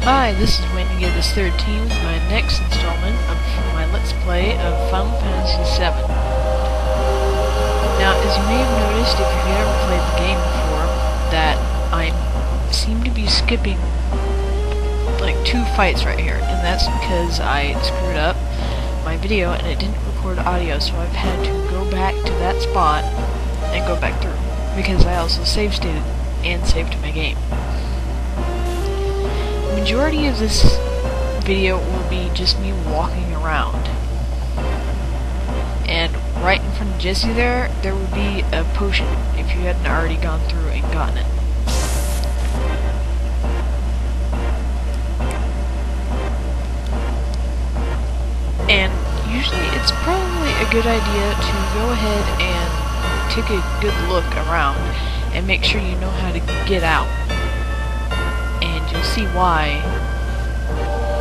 Hi, this is Wayne to this 13 with my next installment of my Let's Play of Final Fantasy VII. Now, as you may have noticed if you've ever played the game before, that I seem to be skipping like 2 fights right here, and that's because I screwed up my video and it didn't record audio, so I've had to go back to that spot and go back through, because I also save stated and saved my game. The majority of this video will be just me walking around. And right in front of Jesse there would be a potion, if you hadn't already gone through and gotten it. And usually it's probably a good idea to go ahead and take a good look around and make sure you know how to get out. And you'll see why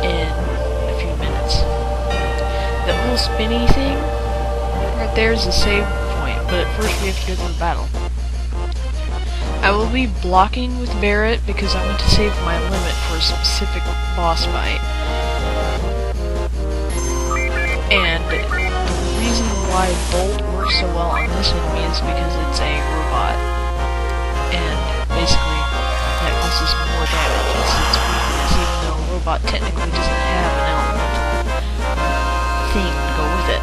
in a few minutes. That little spinny thing right there is a save point, but first we have to go through the battle. I will be blocking with Barret because I want to save my limit for a specific boss fight. And the reason why Bolt works so well on this enemy is because it's a robot. And basically, that causes more damage. It's its weakness, even though a robot technically doesn't have an element thing to go with it.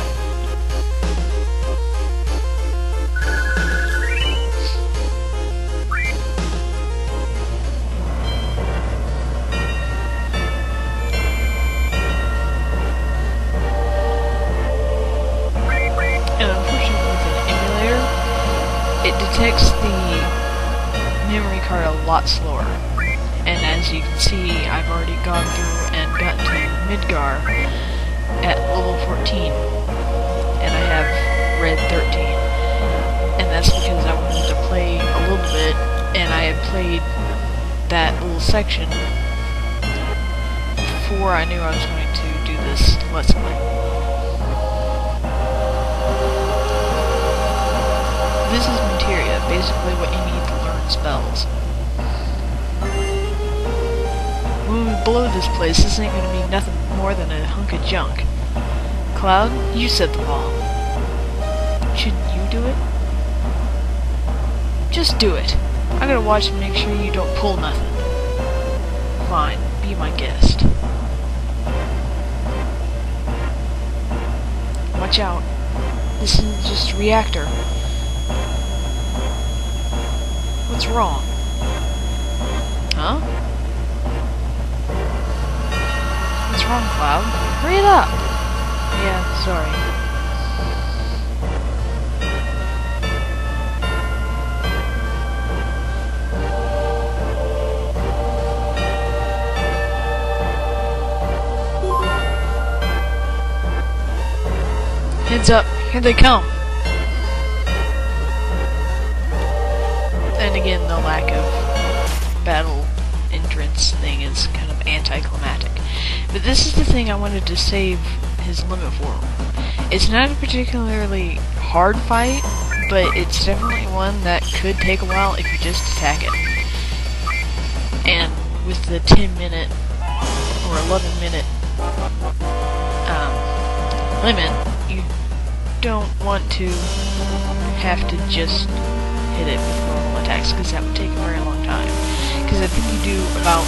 And unfortunately, with an emulator, it detects the memory card a lot slower. And as you can see, I've already gone through and got to Midgar at level 14. And I have red 13. And that's because I wanted to play a little bit, and I had played that little section before I knew I was going to do this Let's Play. This is materia, basically what you need to learn spells. When we blow this place, this ain't gonna be nothing more than a hunk of junk. Cloud, you set the bomb. Shouldn't you do it? Just do it. I gotta watch and make sure you don't pull nothing. Fine, be my guest. Watch out. This isn't just a reactor. What's wrong? Huh? What's wrong, Cloud? Hurry it up! Yeah, sorry. Heads up, here they come! And again, the lack of battle entrance thing is kind of anticlimactic. But this is the thing I wanted to save his limit for. It's not a particularly hard fight, but it's definitely one that could take a while if you just attack it. And with the 10-minute or 11-minute limit, you don't want to have to just hit it with normal attacks, because that would take a very long time. Because I think you do about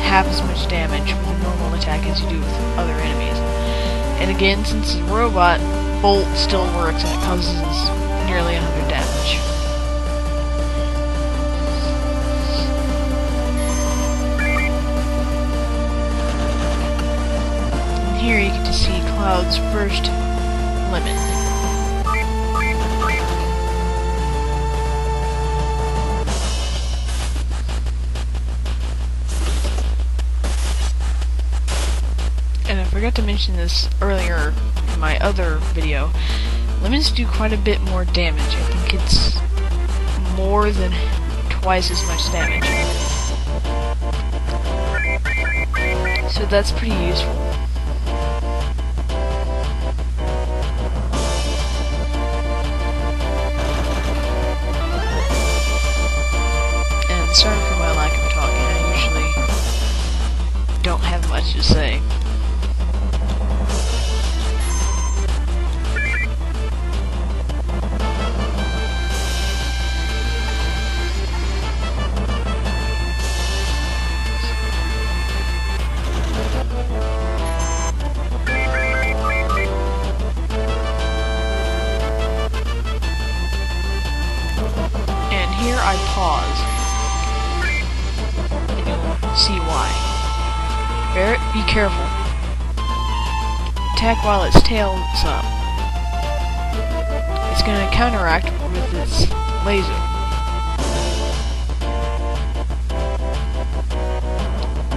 half as much damage with a normal attack as you do with other enemies. And again, since it's a robot, Bolt still works and it causes nearly 100 damage. And here you get to see Cloud's first limit. And I forgot to mention this earlier in my other video, limits do quite a bit more damage. I think it's more than twice as much damage. So that's pretty useful. And sorry for my lack of talking, I usually much to say. Here I pause, and you'll see why. Barrett, be careful. Attack while its tail is up. It's going to counteract with its laser.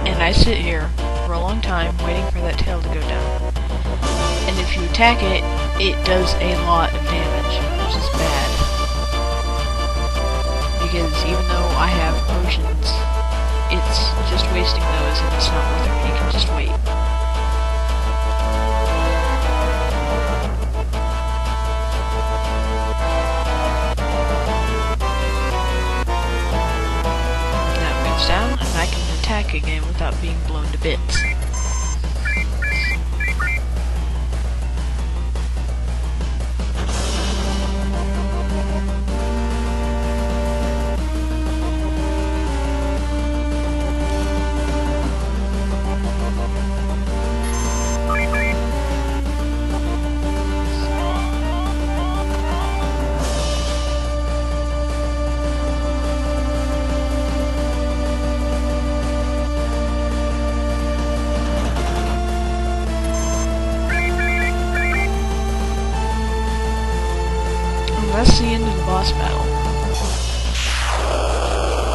And I sit here for a long time waiting for that tail to go down. And if you attack it, it does a lot of damage, which is bad. Because even though I have potions, it's just wasting those and it's not worth it. You can just wait. Now it moves down and I can attack again without being blown to bits. That's the end of the boss battle.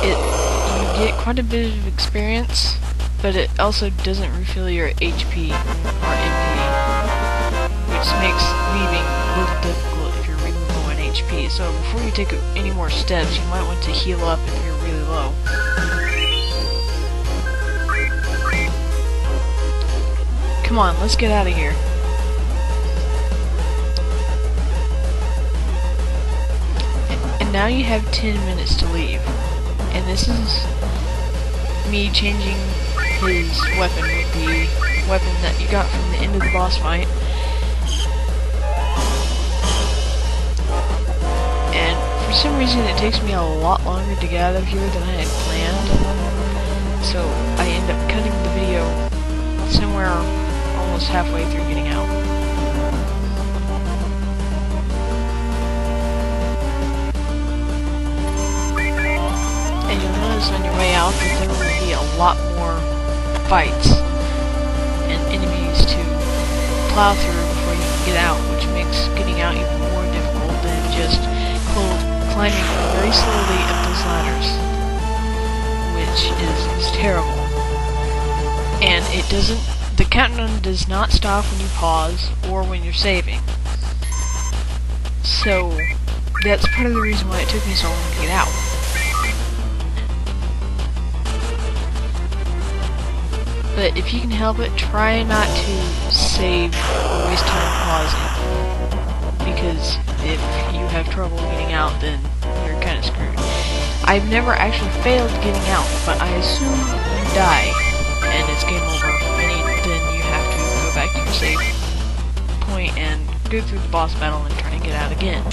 You get quite a bit of experience, but it also doesn't refill your HP or MP, which makes leaving a little difficult if you're really low on HP. So before you take any more steps, you might want to heal up if you're really low. Come on, let's get out of here. Now you have 10 minutes to leave, and this is me changing his weapon with the weapon that you got from the end of the boss fight. And for some reason it takes me a lot longer to get out of here than I had planned, so I end up cutting the video somewhere almost halfway through getting out. On your way out that there will be a lot more fights and enemies to plow through before you can get out, which makes getting out even more difficult than just climbing very slowly up those ladders, which is terrible. And the countdown does not stop when you pause or when you're saving. So that's part of the reason why it took me so long to get out. But if you can help it, try not to save or waste time pausing. Because if you have trouble getting out, then you're kind of screwed. I've never actually failed getting out, but I assume you die, and it's game over. And then you have to go back to your save point and go through the boss battle and try and get out again.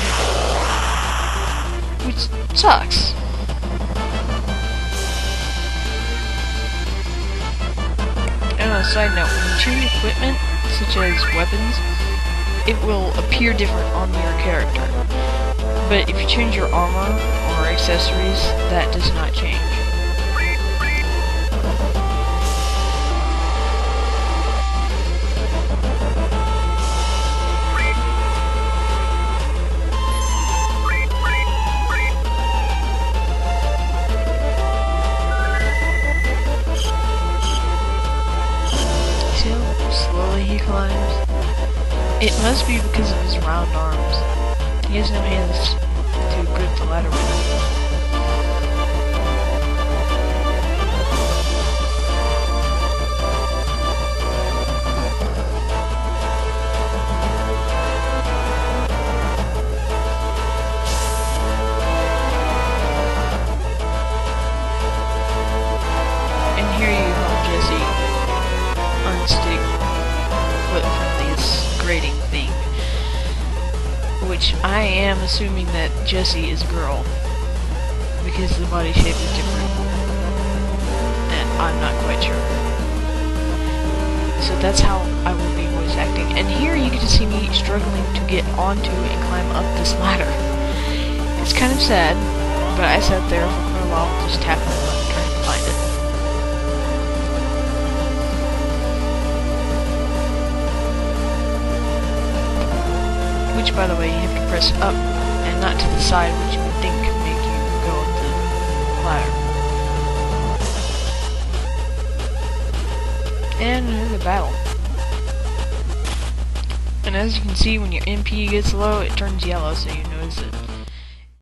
Which sucks. And on a side note, when you choose equipment, such as weapons, it will appear different on your character. But if you change your armor or accessories, that does not change. Slowly he climbs. It must be because of his round arms. He has no hands to grip the ladder with. And here you go, Jesse. which I am assuming that Jessie is a girl, because the body shape is different, and I'm not quite sure. So that's how I will be voice acting. And here you get to see me struggling to get onto and climb up this ladder. It's kind of sad, but I sat there for quite a while just tapping the button trying to find it. Which, by the way, you have to press up and not to the side, which you would think could make you go up the ladder. And here's the battle. And as you can see, when your MP gets low, it turns yellow, so you notice it